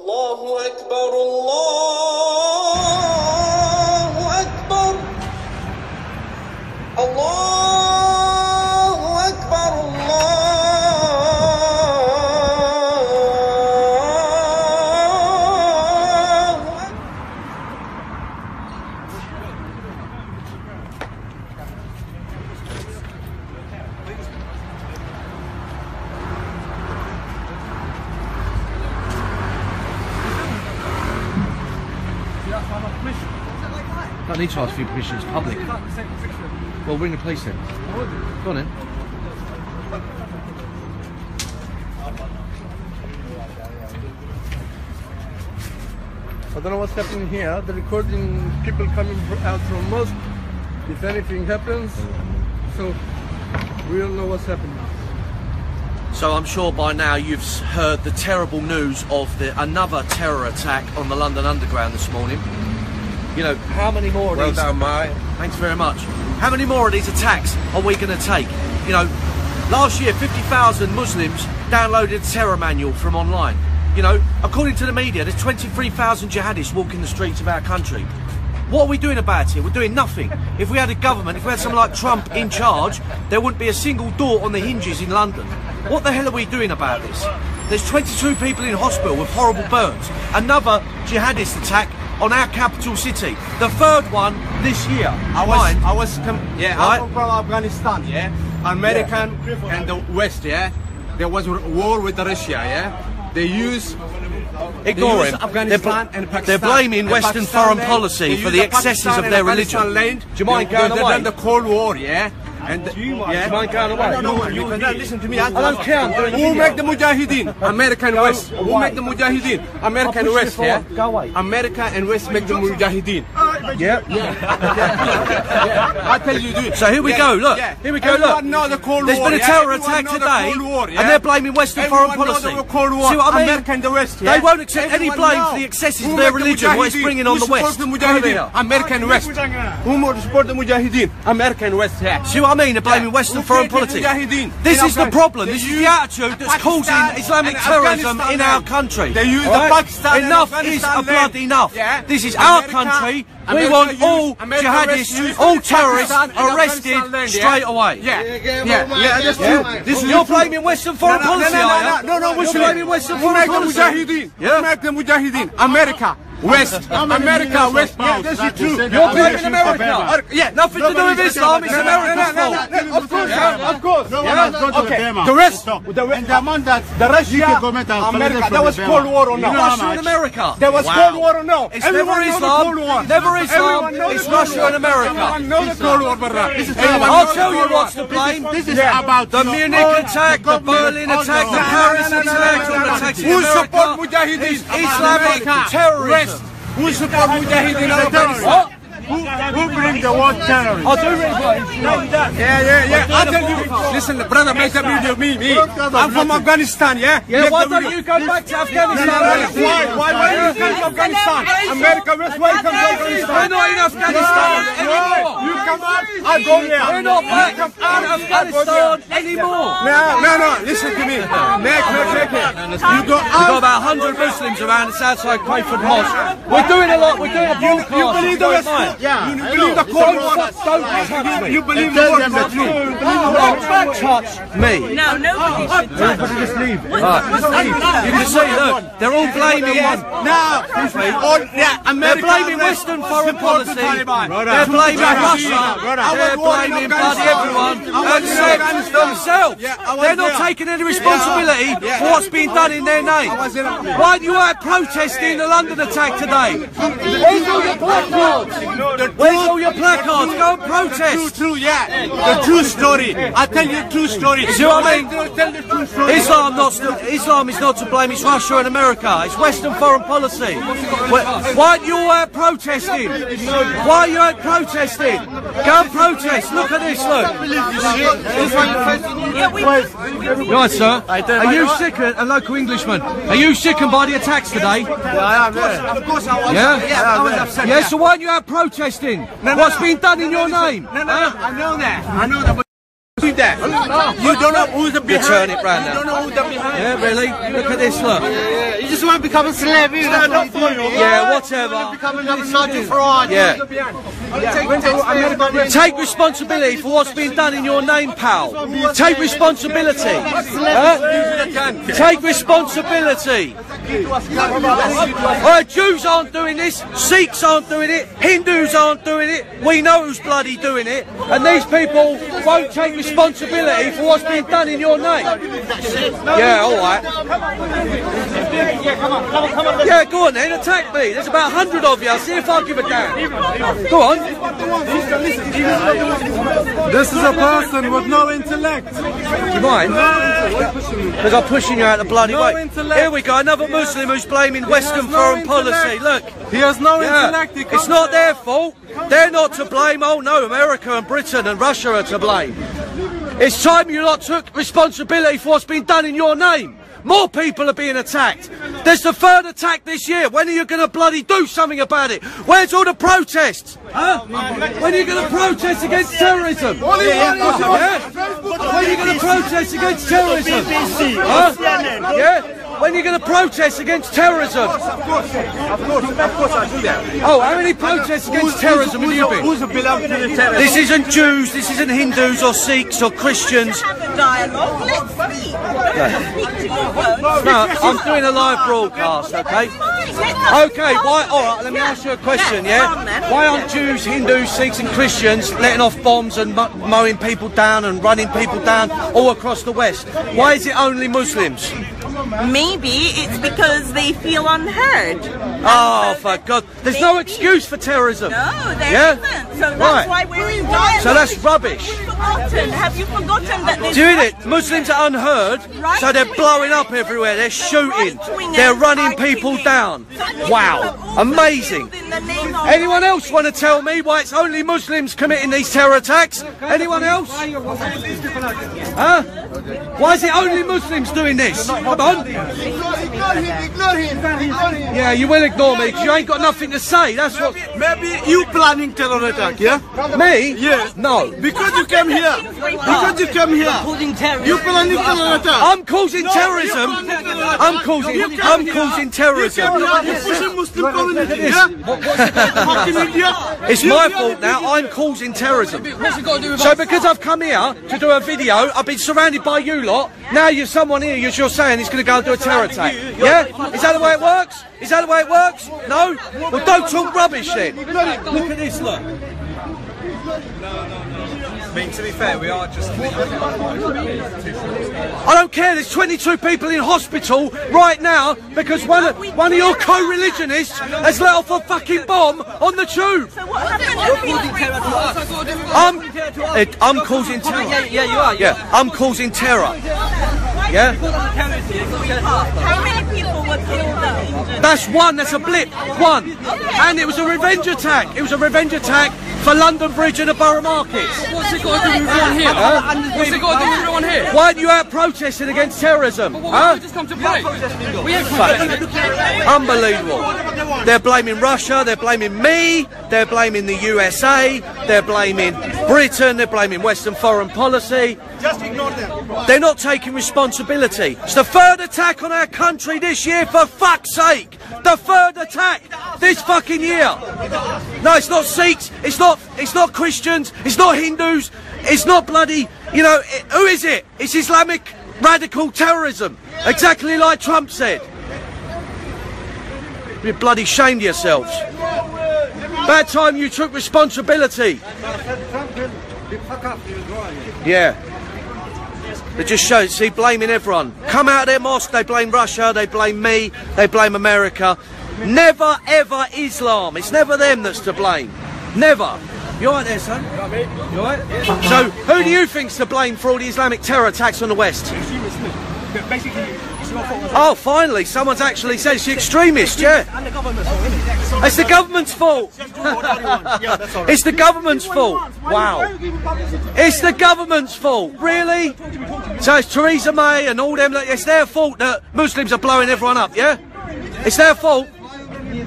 الله أكبر الله أكبر الله أكبر Don't need to ask for your permission, it's public. Well, ring the police then. Go on then. I don't know what's happening here. The recording, people coming out from mosque. If anything happens, so we don't know what's happening. So I'm sure by now you've heard the terrible news of another terror attack on the London Underground this morning. You know, how many more of these... Well done, mate. Thanks very much. How many more of these attacks are we going to take? You know, last year 50,000 Muslims downloaded a terror manual from online. You know, according to the media, there's 23,000 jihadists walking the streets of our country. What are we doing about it? We're doing nothing. If we had a government, if we had someone like Trump in charge, there wouldn't be a single door on the hinges in London. What the hell are we doing about this? There's 22 people in hospital with horrible burns. Another jihadist attack on our capital city. The third one this year. I'm from Afghanistan, yeah? American and the West, yeah? There was a war with Russia, yeah? They use... Ignore him. Afghanistan and Pakistan. They're blaming Western foreign policy for the excesses of their religion. Do you mind going away? They've done the Cold War, yeah? And do you mind going away? No, you listen to me. I don't care. Who make the Mujahideen? American West. Who make the Mujahideen? American West, yeah? Go away. America and West make the Mujahideen. Yeah. I tell you, dude. So here we go, look. Here we go, look. There's been a terror attack today, and they're blaming Western foreign policy. See what I mean? America and the West, They won't accept any blame for the excesses of their religion, what it's bringing on the West. American West. Who more support the Mujahideen? American West, yeah. See what I mean? They're blaming Western foreign policy. This is the problem. This is the attitude that's causing Islamic terrorism in our country. They use the Pakistan. Enough is a blood enough. This is our country. We want all jihadists, all terrorists arrested straight away. That's true. You're blaming Western foreign policy, are you? No, you're blaming Western foreign policy. Who make the Mujahideen? America. West. America, West. Yeah, that's true. You're blaming America. Yeah, nothing to do with Islam. It's America's fault. Of course. Okay. The rest. And the amount that the Russia, America. There was Cold War or no? Russia and America. There was Cold War or no? It's never Islam. Never Islam. It's Russia and America. Everyone knows the Cold War, brother. I'll tell you what's to blame. This is about the Munich attack, the Berlin attack, the Paris attack, all the attacks in Who America. support Mujahideen? Islamic terrorism. Who support Mujahideen? What? Who bring the word terrorist? I do read what Yeah. I tell you, listen, brother, make a video of me. I'm from Afghanistan, yeah? Yeah, why don't you go back to Afghanistan? Why you come to Afghanistan? America, why you come to Afghanistan? We're not in Afghanistan anymore. You come out, I go there. We're not back in Afghanistan anymore. No, listen to me. Make it. You go out. We've got about 100 Muslims around the Southside Crayford Mosque. We're doing a lot, we're doing a broadcast. You believe the West? Yeah. You believe the Cold War? Don't touch me. You believe the Cold War? Don't touch me. No, nobody should touch. Just leave. You can see, look, they're all blaming one. They're blaming Western foreign policy. They're blaming Russia. They're blaming bloody everyone except themselves. They're not taking any responsibility for what's being done in their name. Why aren't you out protesting the London attack today? Where's all your placards? Where's all your placards? Go and protest. True, yeah. The true story. I tell you the true story. See what I mean? Tell the true story. Islam is not to blame. It's Russia and America. It's Western foreign policy. Why aren't you out protesting? Why are you out protesting? Go and protest. Look at this. Look. Right, sir. Are you sickened? A local Englishman. Are you sickened by the attacks today? Yeah, I am. Of course I was. Yeah. I was upset. Yeah. So why aren't you out protesting? What's been done in your name? No, I know that. You don't know who's the behind. Turn it round now. You don't know who's the behind. Yeah, really? Look at this, look. You just want to become a slave. Yeah, whatever. Become another Nazi fraud. Yeah. Take responsibility for what's being done in your name, pal. Take responsibility. Huh? Take responsibility. Jews aren't doing this. Sikhs aren't doing it. Hindus aren't doing it. We know who's bloody doing it. And these people won't take responsibility for what's being done in your name. Yeah, all right. Yeah, go on then, attack me. There's about 100 of you. I'll see if I give a damn. Go on. This is a person with no intellect. Do you mind? Because I'm pushing you out the bloody way. Here we go, another Muslim who's blaming Western foreign policy. Look. He has no intellect. It's not their fault. They're not to blame. Oh no, America and Britain and Russia are to blame. It's time you lot took responsibility for what's been done in your name. More people are being attacked. There's the third attack this year. When are you going to bloody do something about it? Where's all the protests? Huh? When are you going to protest against terrorism? Yeah? When are you going to protest against terrorism? Huh? Yeah? When are you going to protest against terrorism? Of course I do that. Oh, how many protests against terrorism have you been? Who's belong to the terrorists? This isn't Jews, this isn't Hindus or Sikhs or Christians. Dialogue. Let's speak. Speak to your vote. No, I'm doing a live broadcast, okay? Okay, why? All right, let me ask you a question, yeah? Why aren't Jews, Hindus, Sikhs and Christians letting off bombs and mowing people down and running people down all across the West? Why is it only Muslims? Maybe it's because they feel unheard. Oh, for God. There's no excuse for terrorism. No, there isn't. So that's why we're in dialogue. So that's rubbish. Have you forgotten that there's Doing it. Muslims are unheard, so they're blowing up everywhere. They're shooting. They're running people down. Wow. Amazing. Anyone else want to tell me why it's only Muslims committing these terror attacks? Anyone else? Huh? Why is it only Muslims doing this? Come on. Ignore him. Yeah, you will ignore me because you ain't got nothing to say. That's what. Maybe you planning terror attack, yeah? Me? Yes. No. Because you came here. Because you came here. You planning terror attack. I'm causing terrorism. I'm causing terrorism. You're pushing Muslim community, yeah? Fucking idiot. It's my fault now. I'm causing terrorism. So because I've come here to do a video, I've been surrounded by you lot. Now you're someone here, you're saying he's going to go and do a terror attack. Yeah? Is that the way it works? Is that the way it works? No? Well, don't talk rubbish then. Look at this, look. I mean, to be fair, we are just... I don't care, there's 22 people in hospital right now because one of your co-religionists has let off a fucking bomb on the tube. So what happened? I'm causing terror. Yeah, you are. Yeah, I'm causing terror. Yeah? How many people were killed though? That's one, that's a blip. One. And it was a revenge attack. It was a revenge attack for London Bridge and the Borough Markets. What's it got to do with everyone here? What's it got to do with everyone here? Why aren't you out protesting against terrorism? Huh? We just come to play. We ain't Unbelievable. They're blaming Russia, they're blaming me, they're blaming the USA, they're blaming Britain, they're blaming Western foreign policy. Just ignore them. They're not taking responsibility. It's the third attack on our country this year, for fuck's sake. The third attack this fucking year. No, it's not Sikhs, it's not Christians, it's not Hindus, it's not bloody, you know, who is it? It's Islamic radical terrorism. Exactly like Trump said. You're bloody ashamed of yourselves. Bad time you took responsibility. Yeah. It just shows, see, blaming everyone. Come out of their mosque, they blame Russia, they blame me, they blame America. Never ever Islam. It's never them that's to blame. Never. You alright there, son? You alright? So, who do you think's to blame for all the Islamic terror attacks on the West? Oh, finally, someone's actually said she's extremist, yeah. It's the government's fault. It's the government's fault. Wow. It's the government's fault. Really? So it's Theresa May and all them, it's their fault that Muslims are blowing everyone up, yeah? It's their fault?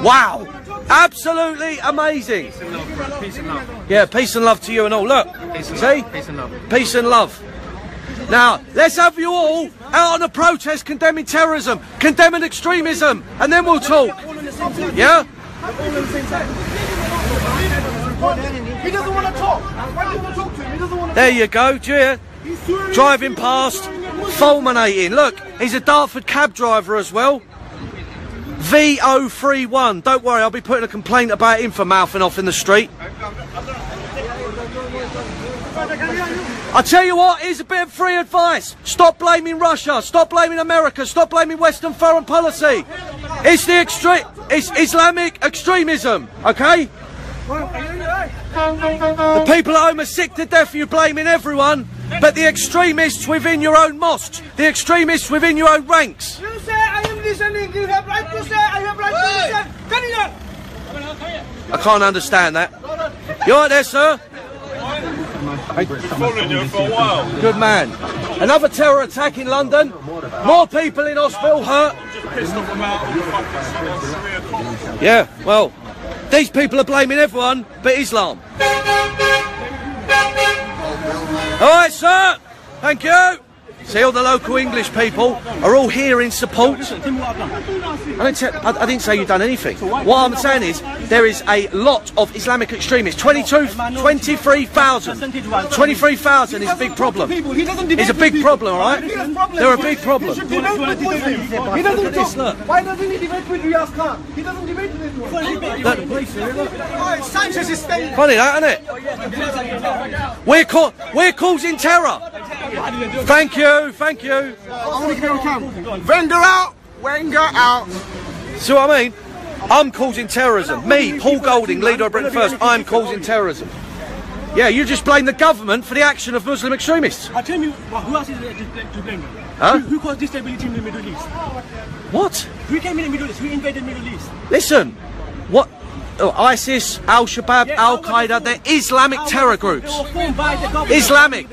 Wow. Absolutely amazing. Peace and love. Peace and love. Yeah, peace and love to you and all. Look, see? Peace and love. Peace and love. Now, let's have you all out on a protest condemning terrorism, condemning extremism, and then we'll talk. Yeah? He doesn't want to talk. Why do you want to talk to him? He doesn't want to There you go, do you hear? Driving past, fulminating. Look, he's a Dartford cab driver as well. VO31. Don't worry, I'll be putting a complaint about him for mouthing off in the street. I tell you what, here's a bit of free advice. Stop blaming Russia, stop blaming America, stop blaming Western foreign policy. It's it's Islamic extremism, okay? The people at home are sick to death of you blaming everyone, but the extremists within your own mosques, the extremists within your own ranks. You say I am listening, you have right to say, I have right to listen. Carry on. I can't understand that. You all right there, sir? following you for a while. Good man. Another terror attack in London. More people in hospital hurt. Pissed off about all the fucking Yeah, well, these people are blaming everyone but Islam. All right, sir. Thank you. See, all the local English people are all here in support. I didn't say you've done anything. What I'm saying is there is a lot of Islamic extremists. 23,000. 23,000 is a big problem. It's a big problem, all right? They're a big problem. He doesn't talk. Why doesn't he debate with Riaz Khan? He doesn't debate with him. Sanchez is staying. Funny that, isn't it? We're causing terror. Thank you, thank you. Wenger out. Wenger out. See what I mean? I'm causing terrorism. Me, Paul Golding, leader of Britain First, I'm causing terrorism. Yeah, you just blame the government for the action of Muslim extremists. I tell you, who else is to blame? Huh? Who caused instability in the Middle East? What? Who came in the Middle East? Who invaded the Middle East? Listen, what? Oh, ISIS, Al-Shabaab, Al-Qaeda, they're Islamic terror groups. They were formed by the government. Islamic.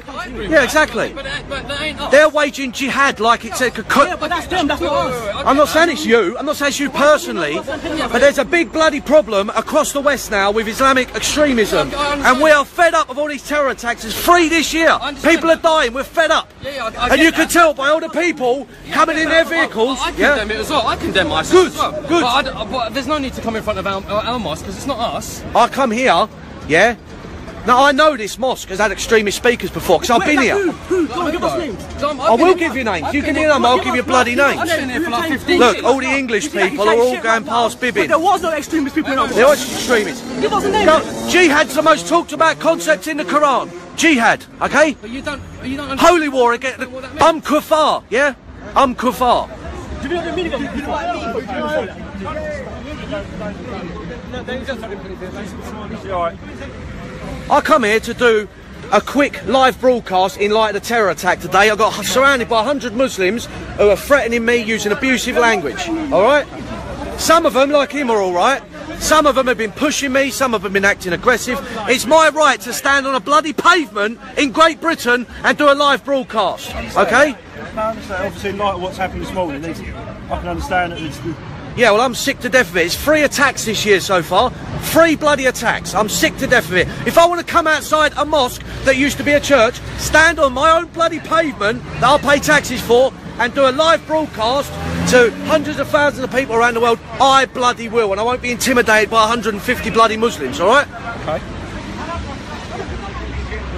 Yeah, exactly. But that ain't us. They're waging jihad like it's a... Yeah, but that's them, that's not us. I'm not saying it's you, I'm not saying it's you personally, but there's a big bloody problem across the West now with Islamic extremism, and we are fed up of all these terror attacks. There's 3 this year. People are dying, we're fed up. And you can tell by all the people coming in their vehicles. I condemn it as well. I condemn ISIS as well. Good. But there's no need to come in front of our mosque because it's not us. I come here, yeah. Now I know this mosque has had extremist speakers before because I've been here. Who? Go on, give us names. I will give you names. You give me a number, I'll give you bloody names. I've been here for like 15 Look, years. all the English people are all going past But bibbing. there was no extremist people in our There was extremists. Give us a name. Jihad's the most talked about concept in the Quran. Jihad, okay? But you don't understand. Holy war against... I'm kuffar, yeah? I'm kuffar. Do you know the meaning of I come here to do a quick live broadcast in light of the terror attack today. I got surrounded by 100 Muslims who are threatening me using abusive language, alright? Some of them, like him, are alright. Some of them have been pushing me, some of them have been acting aggressive. It's my right to stand on a bloody pavement in Great Britain and do a live broadcast, okay? No, I understand. Obviously, in light of what's happened this morning, I can understand that it's... Yeah, well, I'm sick to death of it. It's 3 attacks this year so far. 3 bloody attacks. I'm sick to death of it. If I want to come outside a mosque that used to be a church, stand on my own bloody pavement that I'll pay taxes for, and do a live broadcast to hundreds of thousands of people around the world, I bloody will. And I won't be intimidated by 150 bloody Muslims, all right? Okay.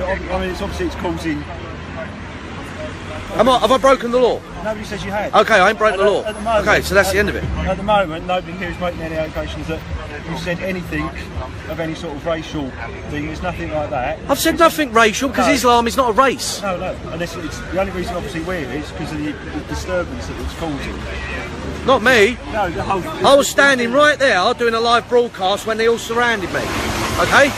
I mean, it's causing... Have I broken the law? Nobody says you had. Okay, I ain't broken the law. At the moment, Okay, so that's the end of it. At the moment, nobody here is making any allegations that you said anything of any sort of racial thing. There's nothing like that. I've said nothing racial because Islam is not a race. No. And it's the only reason, obviously, we're here is because of the disturbance that it's causing. Not me. No, the whole... I was standing right there doing a live broadcast when they all surrounded me. Okay?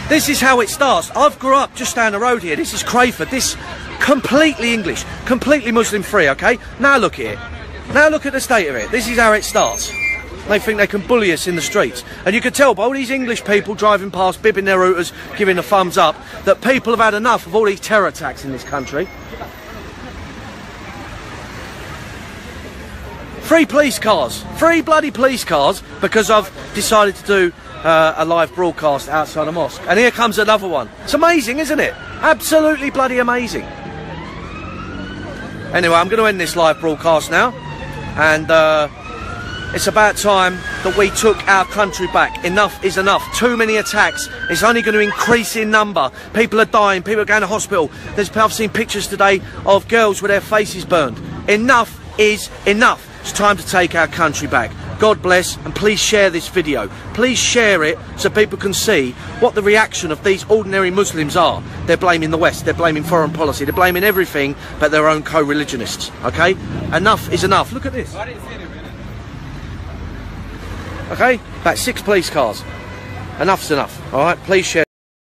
This is how it starts. I've grew up just down the road here. This is Crayford. This completely English, completely Muslim free, okay? Now look here. Now look at the state of it. This is how it starts. They think they can bully us in the streets. And you can tell by all these English people driving past, bibbing their routers, giving a thumbs up, that people have had enough of all these terror attacks in this country. 3 police cars. 3 bloody police cars because I've decided to do a live broadcast outside a mosque. And here comes another one. It's amazing, isn't it? Absolutely bloody amazing. Anyway, I'm going to end this live broadcast now. And it's about time that we took our country back. Enough is enough. Too many attacks. It's only going to increase in number. People are dying. People are going to hospital. I've seen pictures today of girls with their faces burned. Enough is enough. It's time to take our country back. God bless, and please share this video. Please share it so people can see what the reaction of these ordinary Muslims are. They're blaming the West, they're blaming foreign policy, they're blaming everything but their own co-religionists, okay? Enough is enough. Look at this. Okay, about 6 police cars. Enough's enough, all right? Please share.